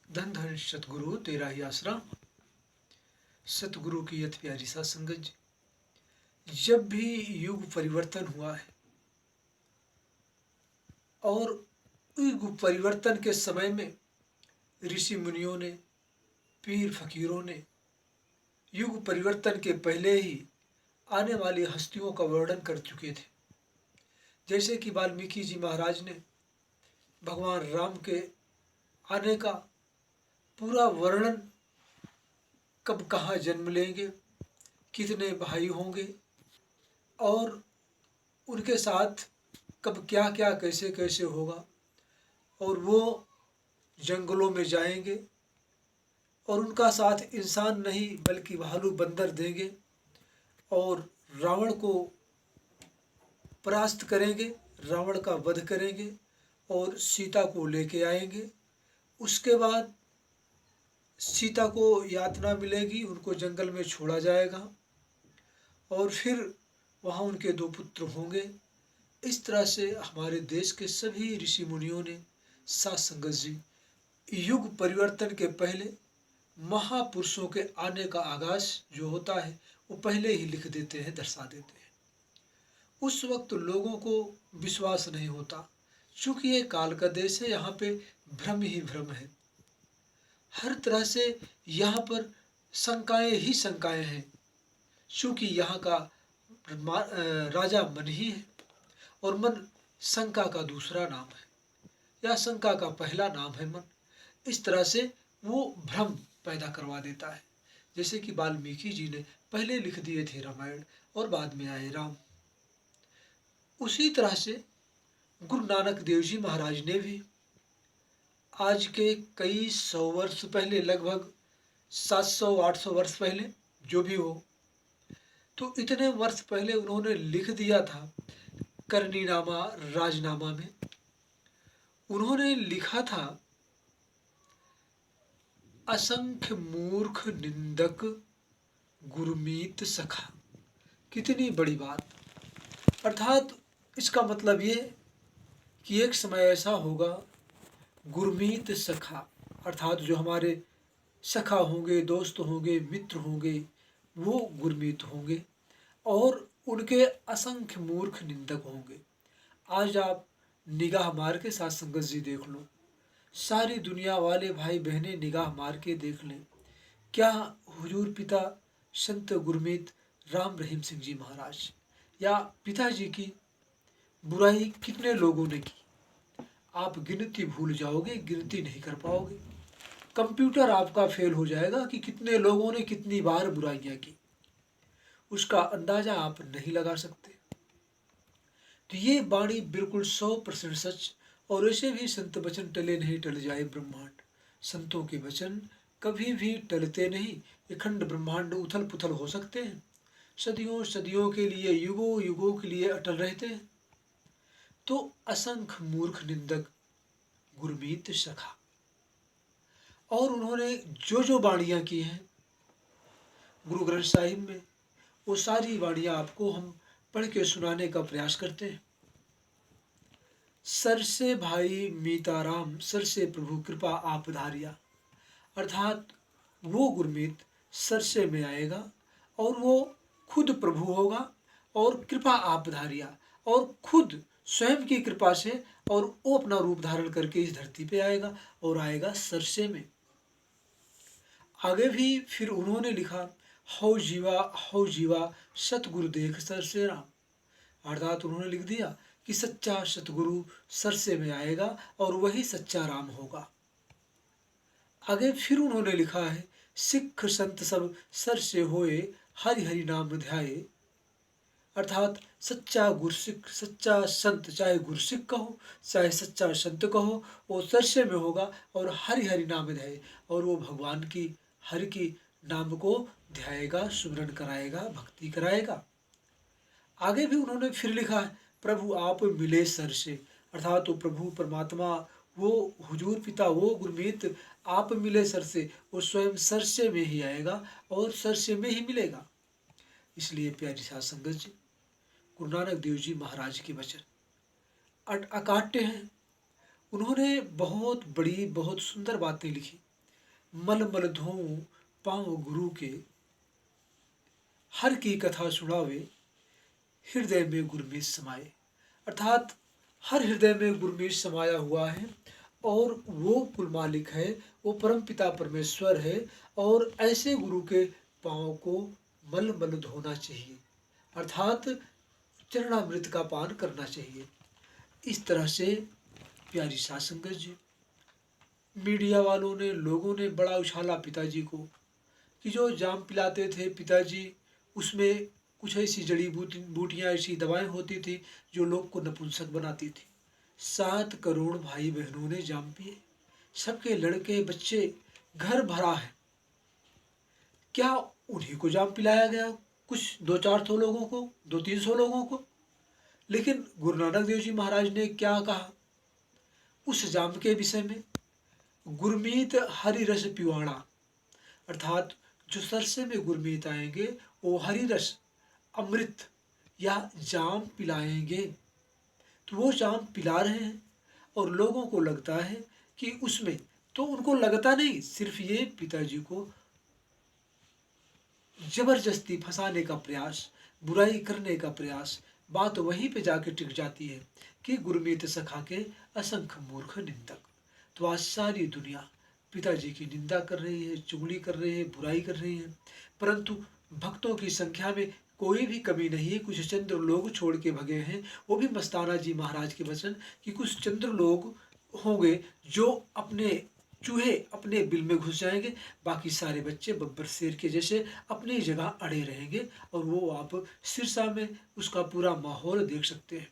धन धन सतगुरु तेरा ही आसरा। सतगुरु की यत प्यारी सा संगत जी। जब भी युग परिवर्तन हुआ है और युग परिवर्तन के समय में ऋषि मुनियों ने, पीर फकीरों ने युग परिवर्तन के पहले ही आने वाली हस्तियों का वर्णन कर चुके थे। जैसे कि वाल्मीकि जी महाराज ने भगवान राम के आने का पूरा वर्णन, कब कहाँ जन्म लेंगे, कितने भाई होंगे और उनके साथ कब क्या क्या कैसे कैसे होगा, और वो जंगलों में जाएंगे और उनका साथ इंसान नहीं बल्कि भालू बंदर देंगे और रावण को परास्त करेंगे, रावण का वध करेंगे और सीता को लेके आएंगे। उसके बाद सीता को यातना मिलेगी, उनको जंगल में छोड़ा जाएगा और फिर वहाँ उनके 2 पुत्र होंगे। इस तरह से हमारे देश के सभी ऋषि मुनियों ने, साथ संगत जी, युग परिवर्तन के पहले महापुरुषों के आने का आगाज जो होता है वो पहले ही लिख देते हैं, दर्शा देते हैं। उस वक्त लोगों को विश्वास नहीं होता, चूंकि ये काल का देश है, यहाँ पे भ्रम ही भ्रम है। हर तरह से यहाँ पर शंकाएं ही शंकाएं हैं, चूंकि यहाँ का राजा मन ही है और मन शंका का दूसरा नाम है या शंका का पहला नाम है मन। इस तरह से वो भ्रम पैदा करवा देता है। जैसे कि वाल्मीकि जी ने पहले लिख दिए थे रामायण और बाद में आए राम, उसी तरह से गुरु नानक देव जी महाराज ने भी आज के कई सौ वर्ष पहले, लगभग 700-800 वर्ष पहले, जो भी हो, तो इतने वर्ष पहले उन्होंने लिख दिया था करनीनामा राजनामा में। उन्होंने लिखा था, असंख्य मूर्ख निंदक गुरमीत सखा। कितनी बड़ी बात। अर्थात इसका मतलब ये कि एक समय ऐसा होगा, गुरमीत सखा अर्थात जो हमारे सखा होंगे, दोस्त होंगे, मित्र होंगे, वो गुरमीत होंगे और उनके असंख्य मूर्ख निंदक होंगे। आज आप निगाह मार के साथ संगत जी देख लो, सारी दुनिया वाले भाई बहनें निगाह मार के देख लें, क्या हुजूर पिता संत गुरमीत राम रहीम सिंह जी महाराज या पिताजी की बुराई कितने लोगों ने की। आप गिनती भूल जाओगे, गिनती नहीं कर पाओगे। कंप्यूटर आपका फेल हो जाएगा कि कितने लोगों ने कितनी बार बुराइयां की, उसका अंदाजा आप नहीं लगा सकते। तो ये वाणी बिल्कुल 100% सच। और ऐसे भी संत वचन टले नहीं टल जाए ब्रह्मांड। संतों के वचन कभी भी टलते नहीं। अखंड ब्रह्मांड उथल पुथल हो सकते हैं, सदियों सदियों के लिए, युगों युगों के लिए अटल रहते हैं। तो असंख्य मूर्ख निंदक गुरमीत सखा, और उन्होंने जो जो वाणियां की हैं गुरु ग्रंथ साहिब में, वो सारी वाणियां आपको हम पढ़ के सुनाने का प्रयास करते हैं। सर से भाई मीताराम, सर से प्रभु कृपा आप धारिया। अर्थात वो गुरमीत सरसे में आएगा और वो खुद प्रभु होगा और कृपा आप धारिया, और खुद स्वयं की कृपा से, और वो अपना रूप धारण करके इस धरती पे आएगा और आएगा सरसे में। आगे भी फिर उन्होंने लिखा, हौ जीवा सतगुरु देख सरसे राम। अर्थात उन्होंने लिख दिया कि सच्चा सतगुरु सरसे में आएगा और वही सच्चा राम होगा। आगे फिर उन्होंने लिखा है, सिख संत सब सर से होए हरि हरि नाम ध्याये। अर्थात सच्चा गुरसिख, सच्चा संत, चाहे गुरसिख कहो चाहे सच्चा संत कहो, वो सरसे में होगा और हरि हरि नाम ध्याये, और वो भगवान की, हरि की नाम को ध्याएगा, सुमरन कराएगा, भक्ति कराएगा। आगे भी उन्होंने फिर लिखा है, प्रभु आप मिले सर से। अर्थात तो प्रभु परमात्मा, वो हुजूर पिता, वो गुरमीत आप मिले सर से, वो स्वयं सरसे में ही आएगा और सरसे में ही मिलेगा। इसलिए प्यारी साध संगत जी, गुरु नानक देव जी महाराज के वचन अकाट्य हैं। उन्होंने बहुत बड़ी, बहुत सुंदर बातें लिखी। मल मल धोऊं पाँव गुरु के, हर की कथा सुनावे हृदय में गुरमीत समाए। अर्थात हर हृदय में गुरमीत समाया हुआ है और वो कुल मालिक है, वो परम पिता परमेश्वर है। और ऐसे गुरु के पाँव को मल मल धोना चाहिए, अर्थात चरणामृत का पान करना चाहिए। इस तरह से प्यारी साध संगत जी, मीडिया वालों ने, लोगों ने बड़ा उछाला पिताजी को कि जो जाम पिलाते थे पिताजी, उसमें कुछ ऐसी जड़ी बूटियाँ, ऐसी दवाएं होती थी जो लोग को नपुंसक बनाती थी। 7 करोड़ भाई बहनों ने जाम पिए, सबके लड़के बच्चे, घर भरा है। क्या उन्हीं को जाम पिलाया गया? कुछ 200-400 लोगों को, 200-300 लोगों को? लेकिन गुरु नानक देव जी महाराज ने क्या कहा उस जाम के विषय में? गुरमीत हरि रस पिवाणा, अर्थात जो सरसे में गुरमीत आएंगे वो हरि रस, अमृत या जाम पिलाएंगे। तो वो जाम पिला रहे हैं और लोगों को लगता है कि उसमें, तो उनको लगता नहीं, सिर्फ ये पिताजी को जबरदस्ती फंसाने का प्रयास, बुराई करने का प्रयास, बात वहीं पे जाके टिक जाती है कि गुरमीत सखा के असंख्य मूर्ख निंदक। तो आज सारी दुनिया पिताजी की निंदा कर रही है, चुगली कर रही है, बुराई कर रही है, परंतु भक्तों की संख्या में कोई भी कमी नहीं है। कुछ चंद्र लोग छोड़ के भगे हैं, वो भी मस्ताना जी महाराज के वचन कि कुछ चंद्र लोग होंगे जो अपने चूहे अपने बिल में घुस जाएंगे, बाकी सारे बच्चे बब्बर शेर के जैसे अपनी जगह अड़े रहेंगे। और वो आप सिरसा में उसका पूरा माहौल देख सकते हैं।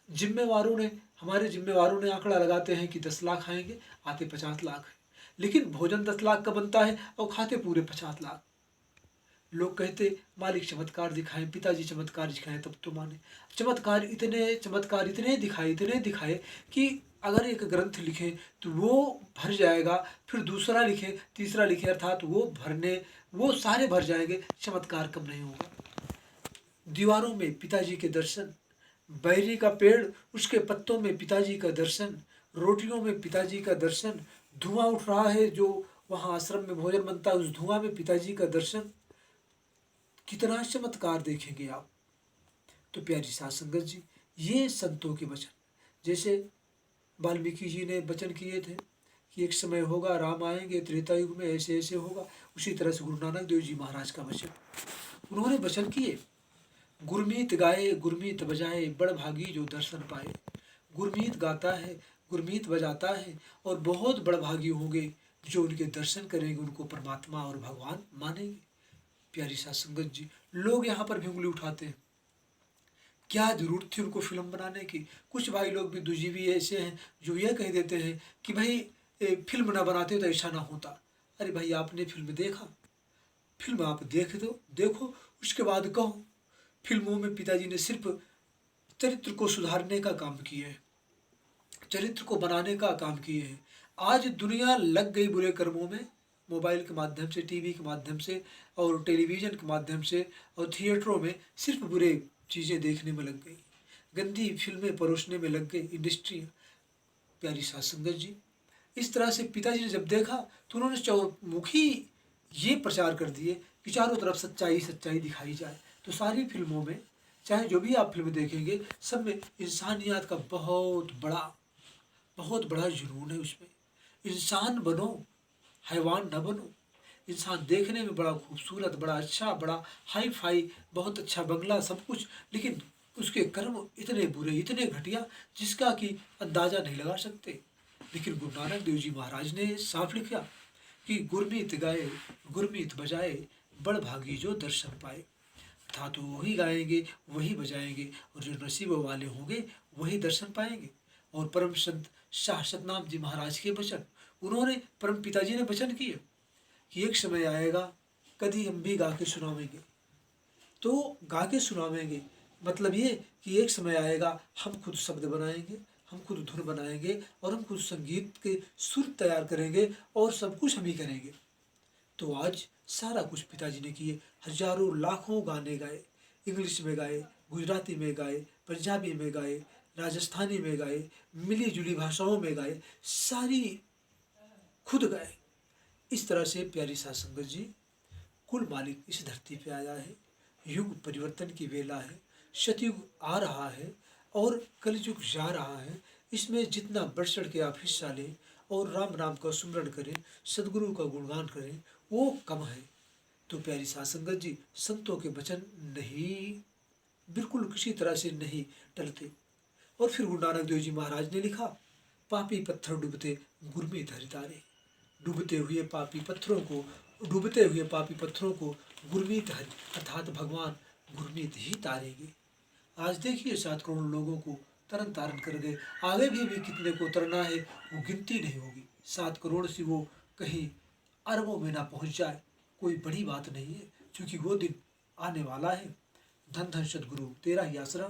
जिम्मेवारों ने, हमारे जिम्मेवारों ने आंकड़ा लगाते हैं कि 10 लाख आएंगे, आते 50 लाख है, लेकिन भोजन 10 लाख का बनता है और खाते पूरे 50 लाख। लोग कहते मालिक चमत्कार दिखाएं, पिताजी चमत्कार दिखाएं तब तो माने। चमत्कार इतने दिखाए कि अगर एक ग्रंथ लिखें तो वो भर जाएगा, फिर दूसरा लिखें, तीसरा लिखें, अर्थात वो सारे भर जाएंगे, चमत्कार कम नहीं होगा। दीवारों में पिताजी के दर्शन, बैरी का पेड़, उसके पत्तों में पिताजी का दर्शन, रोटियों में पिताजी का दर्शन, धुआं उठ रहा है जो वहाँ आश्रम में भोजन बनता है उस धुआं में पिताजी का दर्शन, कितना चमत्कार देखेंगे आप। तो प्यारी साध संगत जी, ये संतों के वचन, जैसे वाल्मीकि जी ने वचन किए थे कि एक समय होगा, राम आएंगे, त्रेता युग में ऐसे ऐसे होगा, उसी तरह से गुरु नानक देव जी महाराज का वचन, उन्होंने वचन किए, गुरमीत गाए गुरमीत बजाए, बड़ भागी जो दर्शन पाए। गुरमीत गाता है, गुरमीत बजाता है, और बहुत बड़भागी होंगे जो उनके दर्शन करेंगे, उनको परमात्मा और भगवान मानेंगे। प्यारी साध संगत जी, लोग यहाँ पर भी उंगली उठाते हैं, क्या जरूरत थी उनको फिल्म बनाने की? कुछ भाई लोग भी दुजीवी ऐसे हैं जो यह कह देते हैं कि भाई फिल्म ना बनाते तो ऐसा ना होता। अरे भाई, आपने फिल्म देखा? फिल्म आप देखो, उसके बाद कहो। फिल्मों में पिताजी ने सिर्फ चरित्र को सुधारने का काम किया है, चरित्र को बनाने का काम किए हैं। आज दुनिया लग गई बुरे कर्मों में, मोबाइल के माध्यम से, टीवी के माध्यम से और टेलीविज़न के माध्यम से और थिएटरों में सिर्फ बुरे चीज़ें देखने में लग गई, गंदी फिल्में परोसने में लग गई इंडस्ट्री। प्यारी साध संगत जी, इस तरह से पिताजी ने जब देखा तो उन्होंने चौमुखी ये प्रचार कर दिए कि चारों तरफ सच्चाई सच्चाई दिखाई जाए। तो सारी फिल्मों में, चाहे जो भी आप फिल्म देखेंगे, सब में इंसानियत का बहुत बड़ा जुनून है। उसमें इंसान बनो, हैवान न बनो। इंसान देखने में बड़ा खूबसूरत, बड़ा अच्छा, बड़ा हाई फाई, बहुत अच्छा बंगला, सब कुछ, लेकिन उसके कर्म इतने बुरे, इतने घटिया, जिसका कि अंदाज़ा नहीं लगा सकते। लेकिन गुरु नानक देव जी महाराज ने साफ लिखा कि गुरमीत गाए गुरमीत बजाए, बड़ भागी जो दर्शन पाए। अर्थात तो वही गाएंगे, वही बजाएंगे, और जो नसीब वाले होंगे वही दर्शन पाएंगे। और परम संत शाह सतनाम जी महाराज के वचन, उन्होंने, परम पिताजी ने वचन किए कि एक समय आएगा, कभी हम भी गा के सुनावेंगे। तो गा के सुनावेंगे मतलब ये कि एक समय आएगा, हम खुद शब्द बनाएंगे, हम खुद धुन बनाएंगे, और हम खुद संगीत के सुर तैयार करेंगे, और सब कुछ हम ही करेंगे। तो आज सारा कुछ पिताजी ने किए। हजारों लाखों गाने गाए, इंग्लिश में गाए, गुजराती में गाए, पंजाबी में गाए, राजस्थानी में गाए, मिली जुली भाषाओं में गाए, सारी खुद गाए। इस तरह से प्यारी साध संगत जी, कुल मालिक इस धरती पे आया है। युग परिवर्तन की वेला है। सतयुग आ रहा है और कलयुग जा रहा है। इसमें जितना बढ़ चढ़ के आप हिस्सा लें और राम नाम का सुमरण करें, सदगुरु का गुणगान करें, वो कम है। तो प्यारी साध संगत जी, संतों के वचन नहीं, बिल्कुल किसी तरह से नहीं टलते। और फिर गुरु नानक देव जी महाराज ने लिखा, पापी पत्थर डूबते गुरमीत हरि तारे। डूबते हुए पापी पत्थरों को, डूबते हुए पापी पत्थरों को गुरमीत हरि अर्थात भगवान गुरमीत ही तारेंगे। आज देखिए 7 करोड़ लोगों को तरन तारण कर गए। आगे भी कितने को तरना है वो गिनती नहीं होगी। 7 करोड़ से वो कहीं अरबों में ना पहुंच जाए, कोई बड़ी बात नहीं है, क्योंकि वो दिन आने वाला है। धन धन सदगुरु तेरा ही आसरा।